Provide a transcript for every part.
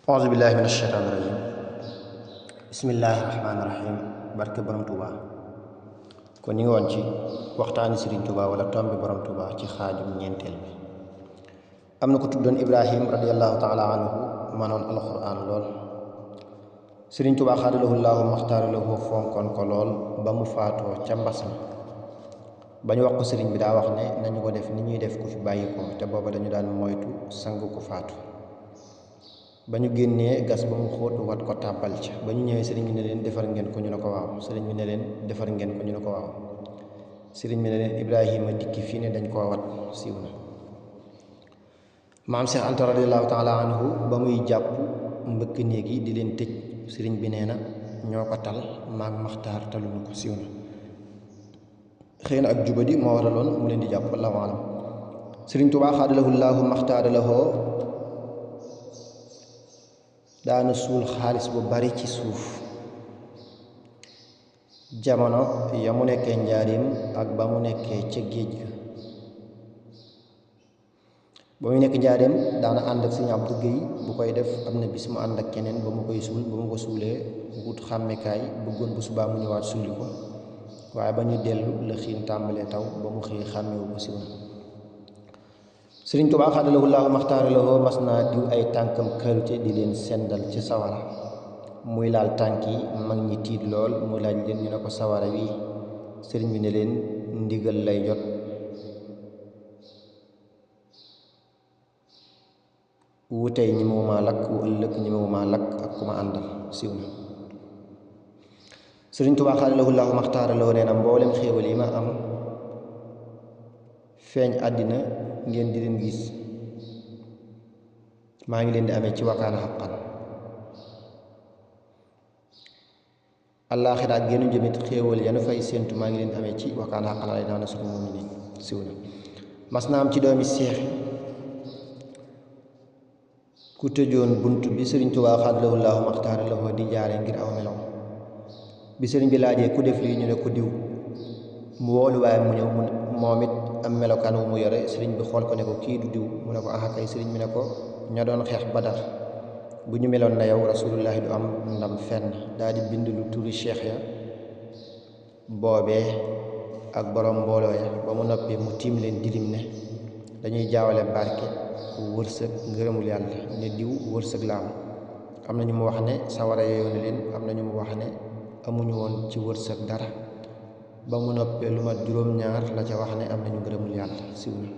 auzu billahi min asheytaani rajim bismillahi rahmaani rahim barke borom Touba. kon ñu ngi woon ci waxtaani Sëriñ Touba wala tombi borom Touba ci xaajum ñeenteel bi. am na ko tuddoon Ibrahim radiallahu taala anhu manoon alquran lool. Sëriñ Touba xaadalahu llaahu maxtaaralahu fonkoon ko lool ba mu faatoo ca mbas ma ba ñu wax ko sëriñ bi daa wax ne nañu ko def ni ñuy def ku fi bàyyi ko te booba dañu daan moytu sang ko faatu. ba ñu génnee gas ba mu xóot wat ko tàbbal ca ba ñu ñëwee sëriñ bi ne leen defar ngeen ko ñu ne ko waaw sëriñ bi ne leen defar ngeen ko ñu ne ko waaw sëriñ bi ne leen Ibrahima dikki fii ne dañ koo wat siiw na. maam Cheikh Anta radiallahu taala anhu ba muy jàpp mbëkk néeg yi di leen tëj sëriñ bi nee na ñoo ko tal maag maxtaar taluñu ko siiw na. xëy na ak jubadi moo waraloon mu leen di jàpp wallahu alam. sëriñ Tuubaa xaadalahu llaahu maxtaaralahoo daana suul xaalis bu bari ci suuf jamono ya mu nekkee njaarim ak ba mu nekkee ca géej ga. ba muy nekk njaarim daana ànd ak sëñ Abdu Géy bu koy def am na bis mu ànd ak keneen ba mu koy suul ba mu ko suulee wut xàmmekaay bëggoon bu subaa mu ñëwaat suuli ko waaye ba ñu dellu la xiin tàmbalee taw ba mu xëy xàmmewu ko siw na. Sëriñ Tuubaa xaadalahu llaahu maxtaaralahoo mas naa diw ay tànkam karité di leen sendal ci sawara muy laal tànk yi mag ñi tiit lool mu laaj leen ñu ne ko sawara wi sëriñ bi ne leen ndigal lay jot wu tey ñi mawumaa lakk wu ëllëg ñi mawumaa lakk ak ku ma àndal siw na. Sëriñ Tuubaa xaadalahu llaahu maxtaaralahoo nee na mboolem xéewal yi ma am feeñ àddina ngeen di leen gis maa ngi leen di amee ci wakaana xaqan àllaaxira ak génnu jëmit xéewal yanu fay séentu maa ngi leen di amee ci wakaana xaqan alay naa nasrul mu'miniin siw na. mas naa am ci doomi seexi ku tëjoon bunt bi sëriñ Tuubaa xaadalahu llaahu maxtaaralahoo di jaare ngir aw melaw bi sëriñ bi laajee ku def lii ñu ne ko diw mu woolu waaye mu ñëw moom it am melokaan wu mu yore sëriñ bi xool ko ne ko kii du diw mu ne ko aha kay sëriñ bi ne ko ña doon xeex Badar bu ñu meloon na yow rasulullahi du am ndam fenn daal di bind lu turi cheikh ya boobee ak borom mbooloo ya ba mu noppee mu tiim leen dirim ne dañuy jaawale barke wërsëg ngërëmul yàlla ne diw wërsëg la am na ñu mu wax ne sawara yooyu ne leen am na ñu mu wax ne amuñu woon ci wërsëg dara ba mu noppee lu mat juróom-ñaar la ca wax ne am nañu ngërëmul yàlla siw na.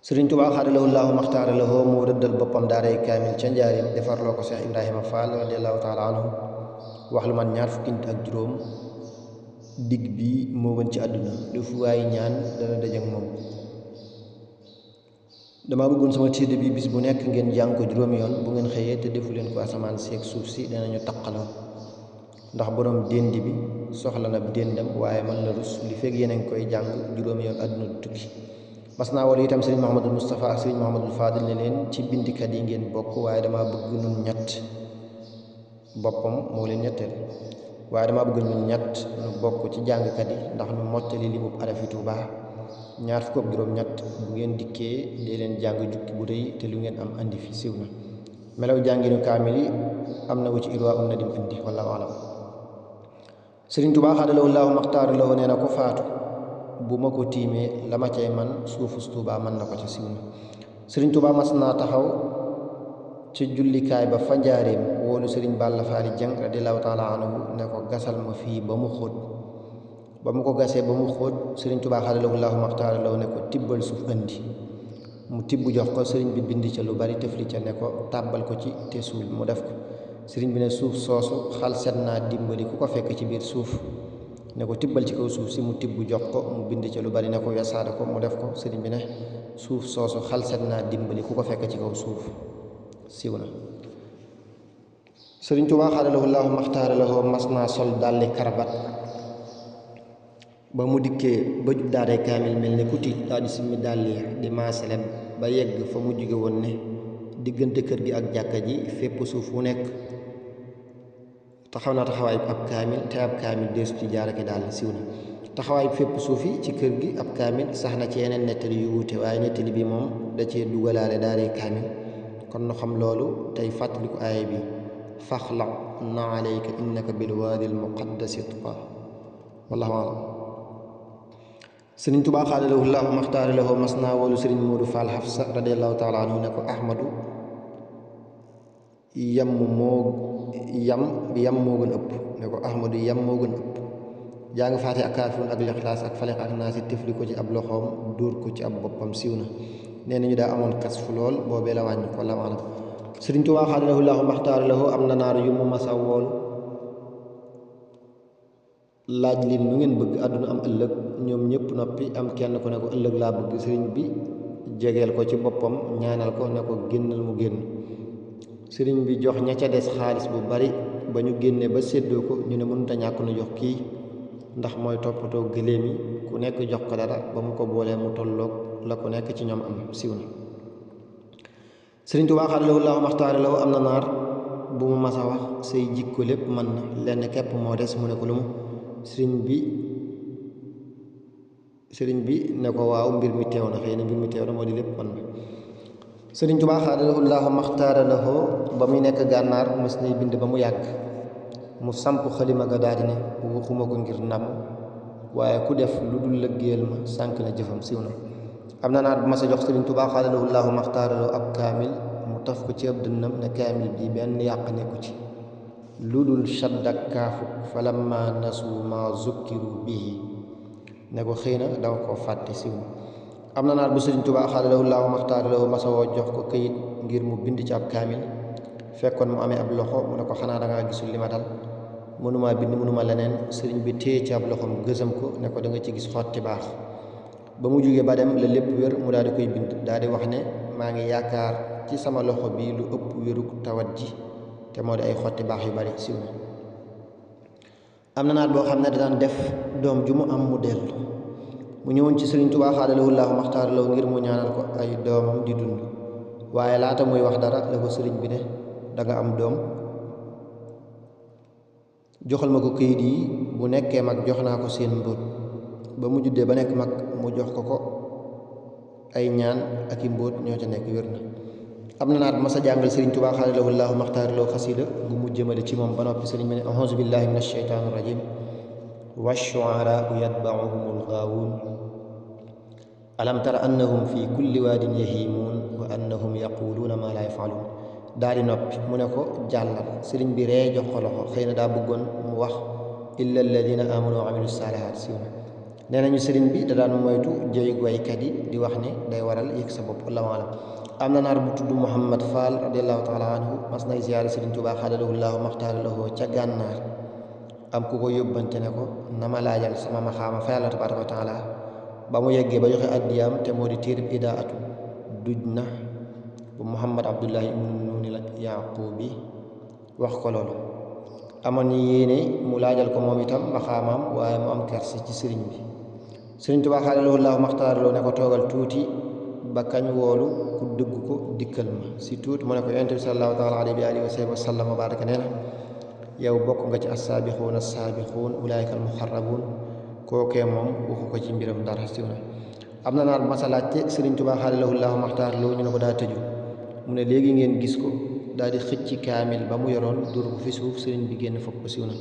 Sëriñ Tuubaa xaadalahu llaahu maxtaaralahoo moo rëddal boppam daaray kaamil ca njaarim defarloo ko Cheikh Ibrahima Fall radiallahu taala anhu wax lu man ñaar fukki nit ak juróom digg bi moo gën ci àdduna lu fu waay ñaan dana dajak moom. dama bëggoon sama téere bi bis bu nekk ngeen jàng ko juróomi yoon bu ngeen xëyee te defu leen ko asamaan seeg suuf si danañu taqaloo ndax borom dénd bi soxla na déndam waaye man la rus li fekk yéen a ngi koy jàng juróomi yoon àdduna du tukki. mas naa wala itam sëriñ Mouhamadul Moustapha ak sëriñ Mouhamadul Fadil ne leen ci bindikat yi ngeen bokk waaye dama bëgg nun ñett boppam moo leen ñetteel waaye dama bëgg ñun ñett nu bokk ci jàngkat yi ndax nu mottali li mub arafi Tuubaa ñaar fukk ak juróom ñett bu ngeen dikkee dee leen jàng jukki bu rëy te lu ngeen am andi fi siw na. melaw jànginu kaamil yi am na wu ci irwaa um na dim indi wallaahu alam. Sëriñ Tuubaa xaadalahu llaahu maxtaaralahoo nee na ko faatu bu ma ko tiimee la ma cay man suufus Tuubaa mën na ko ca siw na. Sëriñ Tuubaa mas naa taxaw ca jullikaay ba fa njaareem woolu sëriñ Balla Faali Jeng radiallahu taala anhu ne ko gasal ma fii ba mu xóot ba mu ko gasee ba mu xóot sëriñ Tuubaa xaadalahu llaahu maxtaaralahoo ne ko tibbal suuf andi mu tibb jox ko sëriñ bi bind ca lu bari tëfli ca ne ko tàbbal ko ci te suul mu def ko. sëriñ bi ne suuf soosu xal set naa dimbali ku ko fekk ci biir suuf ne ko tibbal ci kaw suuf si mu tibb jox ko mu bind ca lu bari ne ko wesaade ko mu def ko sëriñ bi ne suuf soosu xal set naa dimbali ku ko fekk ci kaw suuf siw na. Sëriñ Tuubaa xaadalahu llaahu maxtaaralahoo mas naa sol dàlli karabat ba mu dikkee ba jub daaray kaamil mel ne ku tiit daal di simmi dàll ya di maaselem ba yegg fa mu jóge woon ne diggante kër gi ak jàkka ji fépp suuf wu nekk taxaw naa taxawaay ab kaamil te ab kaamil deesu ci jaarake daal siw na. taxawaay fépp suufi ci kër gi ab kaamil sax na ci yeneen nettali yu wuute waaye nettali bi moom da cee dugalaale daaree kaamil kon nu xam loolu tey fàttaliku aaya bi faxla na alayka innaka bilwaadi almuqaddasi tuqa wallahu alam sëriñ Tuubaa xaadalahu llaahu maxtaara lahu mas naa woolu sëriñ Moodu Fall Xafsa radiallahu taala anhu ne ko ahmadu yam moo gën ëpp ne ko ahmadu yam moo gën ëpp jàng faati ak kaafiruun ak lixlaas ak falex ak naasi tifli ko ci ab loxoom dóor ko ci ab boppam siiw na nee nañu daa amoon kas fu lool boobee la wàññi ko la maanaam sëriñ Tuubaa xaadalahu llaahu maxtaara lahu am na naar yu mu masa wool laaj leen lu ngeen bëgg àdduna am ëllëg ñoom ñëpp noppi am kenn ku ne ko ëllëg laa bëgg sëriñ bi jegeel ko ci boppam ñaanal ko ne ko génnal mu génn sëriñ bi jox ña ca des xaalis bu bari ba ñu génne ba séddoo ko ñu ne mënut a ñàkk nu jox kii ndax mooy toppatoo gëléem yi ku nekk jox ko dara ba mu ko boolee mu tolloog la ku nekk ci ñoom am siiw na sëriñ Tuubaa xaadalahu llaahu maxtaara lahu am na naar bu mu masa wax say jikko lépp mën na lenn képp moo des mu ne ko lu mu sëriñ bi ne ko waaw mbir mi teew na xëy na mbir mi teew na moo di lépp mën na sëriñ Tuubaa xaadalahu llaahu maxtaara lahu ba muy nekk gànnaar mës nay bind ba mu yàgg mu samp xalima ga daal di ne waxuma ko ngir ndam waaye ku def lu dul lëggéeyal ma sànk na jëfam siiw na am na naar bu ma sa jox sëriñ Tuubaa xaadalahu llaahu maxtaara lahu ab kaamil mu taf ko ci ab dënnam ne kaamil bii benn yàq nekku ci lu dul shaddak kaafu falamma nasu ma zukkiru bihi ne ko xëy na danga ko fàtte siiw na am na naar bu sëriñ Tuubaa xaadalahu llaahu maxtaara lahu ma sa woo jox ko këyit ngir mu bind ci ab kaamil fekkoon mu amee ab loxo mu ne ko xanaa dangaa gisul li ma dal mënumaa bind mënuma leneen sëriñ bi téye ci ab loxoom gësam ko ne ko da nga ci gis xotti baax ba mu jógee ba dem la lépp wér mu daal di koy bind daal di wax ne maa ngi yaakaar ci sama loxo bi lu ëpp wéruk tawat ji te moo di ay xotti baax yu bari siiw na am na naat boo xam ne daan def doom ju mu am mu dellu mu ñëwoon ci sëriñ Tuubaa xaadalahu llaahu maxtaara lahu ngir mu ñaanal ko ay doomam di dund waaye laata muy wax dara la ko sëriñ bi ne danga am doom joxal ma ko këyit yi bu nekkee mag jox naa ko seen mbóot ba mu juddee ba nekk mag mu jox ko ay ñaan ak i mbóot ñoo ca nekk wér na am na naat ma sa jàngal sëriñ Tuubaa xaadalahu llaahu maxtaara lahu xasida gu mu jëmale ci moom ba noppi sëriñ bi ne auzu billahi min asheytaani rajim washuaraau yatbauhumul gaawuun alam tara annahum fi kulli waadin yahiimuun wa annahum yaquluuna maa laa yafaluun daal di noppi mu ne ko jàllal sëriñ bi ree jox ko loxo xëy na daa bëggoon mu wax illa alladina amanu wa amilu saalihaat siiw na nee nañu sëriñ bi da daan moytu jëy waykat yi di wax ne day waral yëg sa bopp wallahu alam am na naar bu tudd Muhammad Fall radiallahu taala anhu mas nay ziyaare sëriñ Tuubaa xaadalahu llaahu maxtaara lahu ca gànnaar am ku ko yóbbante ne ko na ma laajal sama maxaama fa yàlla tabaaraka wa taala ba mu yeggee ba joxe addiyaam te moo di téerib idaatu duj na bu Muhammad Abdullahi ibnu Nuuni la Yaquubi wax ko loolu amoon ni yéene mu laajal ko moom itam maxaamaam waaye mu am kerse ci sëriñ bi sëriñ Tuubaa xaadalahu llaahu maxtaara lahu ne ko toogal tuuti ba kañ woolu ku dëgg ko dikkal ma si tuuti mu ne ko yonent bi sallallaahu taala alayhi wa sallam wa baraka nee na yow bokk nga ci assaabiquun assaabiquun ulaayika almuxarrabuun kookee moom waxu ko ci mbiram dara siw na am na naar bu masa laajte sëriñ Tuubaa xaadalahu llaahu maxtaara lahu ñu ne ko daa tëju mu ne léegi ngeen gis ko daal di xëcc kaamil ba mu yoroon dur ko fi suuf sëriñ bi génn foog ko siw na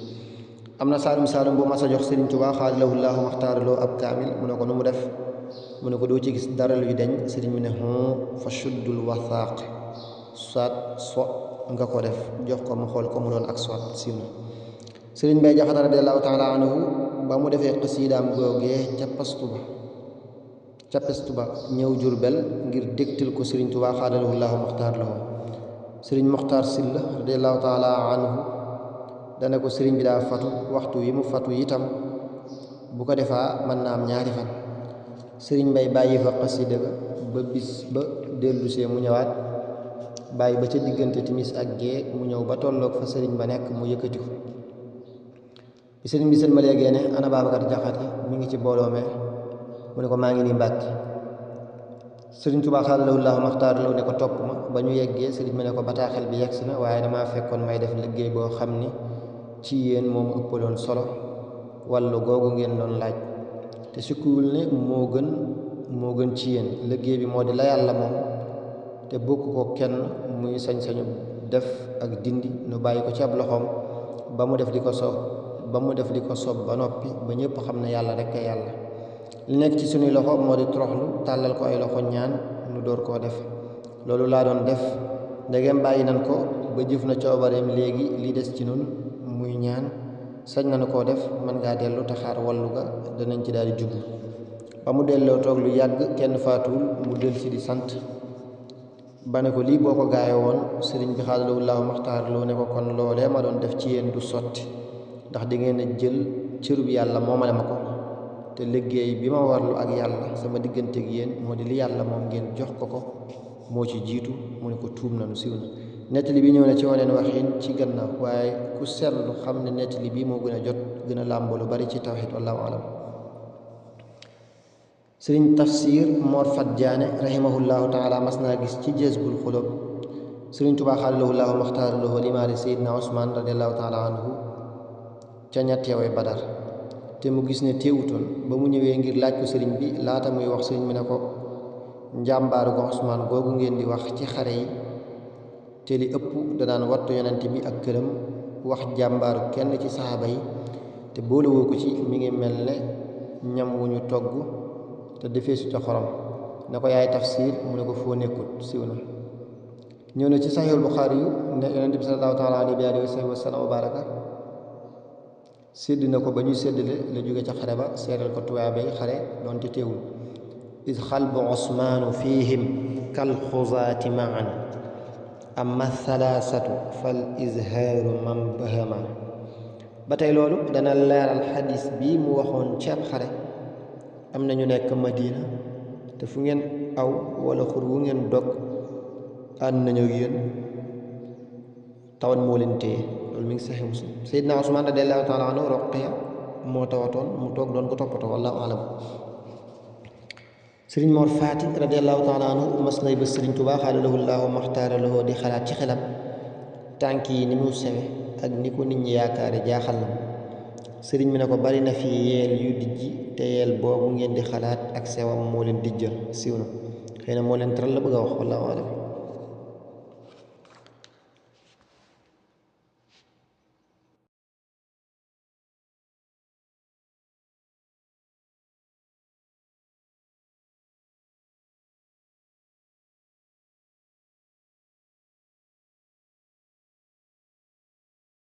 am na saalum bu masa jox sëriñ Tuubaa xaadalahu llaahu maxtaara lahu ab kaamil mu ne ko nu mu def mu ne ko doo ci gis dara luy deñ sëriñ bi ne fa shuddul wasaaq soit so nga ko def jox ko mu xool ko mu doon ak soit siiw na sëriñ Bay Jaxate radiyallaahu taala anhu ba mu defee xasiidaam googee ca pestu ba ñëw Jurbel ngir dégtal ko sëriñ Tuubaa xaadalahu llaahu maxtaara lahu sëriñ Moxtaar Silla radiyallaahu taala anhu dana ko sëriñ bi daa fatu waxtu yi mu fatu itam bu ko defaa mën naa am ñaari fan sëriñ Mbay bàyyi fa xasida ga ba bis ba dellusee mu ñëwaat bàyyi ba ca diggante timis ak gee mu ñëw ba tolloog fa sëriñ ba nekk mu yëkkati ko bi sëriñ bi seen ma léegee ne ana Babacar Jaxate mi ngi ci mbooloo me mu ne ko maa ngi nii Mbàkke sëriñ Tuubaa xaadalahu llaahu maxtaara lahu ne ko topp ma ba ñu yeggee sëriñ ma ne ko bataaxel bi yegsi na waaye damaa fekkoon may def liggéey boo xam ni ci yéen moom ëppaloon solo wàllu googu ngeen doon laaj te sikkuwul ne moo gën ci yéen. liggéey bi moo di la yàlla moom te bokk ko kenn, muy sañ-sañu def ak dindi, nu bàyyi ko ci ab loxoom ba mu def li ko soob ba noppi ba ñëpp xam ne yàlla rek a yàlla. li nekk ci suñuy loxo moo di toroxlu, tàllal ko ay loxo ñaan, nu door koo def. loolu laa doon def, ndegem bàyyi nan ko ba jëf na coobareem, léegi li des ci nun muy ñaan, sañ nañu koo def. mën ngaa dellu te xaar wallu ga danañ ci daal di jublu. ba mu delloo toog lu yàgg, kenn faatuwul, mu del si di sant ba ne ko lii boo ko gaaye woon. sëriñ bi xaadalawul laahu maxtaar loo ne ko kon loolee ma doon def ci yéen du sotti, ndax di ngeen a jël cërub yàlla moomale ma ko, te liggéey bi ma warlu ak yàlla sama digganteeg yéen moo di li yàlla moom ngeen jox ko moo ci jiitu. mu ne ko tuub nanu, siiw na. nettali bi ñëw na ci waneen waxin ci gannaaw, waaye ku seetlu xam ne nettali bi moo gën a jot, gën a làmboo lu bari ci tawxiid. wallaahu alam. sëriñ tafsir Mor Fat Jaane rahimahullahu taala mas naa gis ci Jazbul Xulub sëriñ Tuubaa xaadalahullahu maxtaarallahu limaari Seydina Usmaan radiallahu taala anhu ca ña teewe Badar, te mu gis ne teewutoon. ba mu ñëwee ngir laaj ko sëriñ bi, laata muy wax sëriñ bi ne ko njàmbaaru ko Usmaan googu ngeen di wax ci xare yi, te li ëpp da daan wattu yonent bi ak këram, wax jàmbaaru kenn ci saxaaba yi te boolewoo ko ci, mi ngi mel ne ñam wu ñu togg te defee su ca xorom. ne ko yaay tafsir, mu ne ko foo nekkut, siiw na. ñëw na ci saxiixul Buxaari yu ne yonent bi sallallahu taala alayhi wa sallam wa baraka sédd na ko ba ñuy séddale la jóge ca xare ba, seeral ko tuyaabay xare doonte teewul. is xalbu Usmaanu fihim kal xuzaati maan, amma thalaasatu fal izhaaru man bahama. ba tey loolu dana leeral xadis bi mu waxoon ci ab xare. am na ñu nekk Madina, te fu ngeen aw wala xur wu ngeen dog ànd nañu ak yéen, tawat moo leen téye. loolu mi ngi saxi Muslim. Seydina Usmaan radiyallaahu taala anhu Roqiya moo tawatoon, mu toog doon ko toppatoo. wallaahu alam. sëriñ Mor Faati radiyallaahu taala anhu mas nay ba sëriñ Tuubaa xaadalahullahu maxtaaralahoo di xalaat ci xelam tànk yi ni mu sewe ak ni ko nit ñi yaakaare jaaxal na. sëriñ bi ne ko bari na fi yeel yu dijji, te yeel boobu ngeen di xalaat ak sewam moo leen dijjal, siiw na. xëy na moo leen tëral la bëgg a wax. wallaahu alam.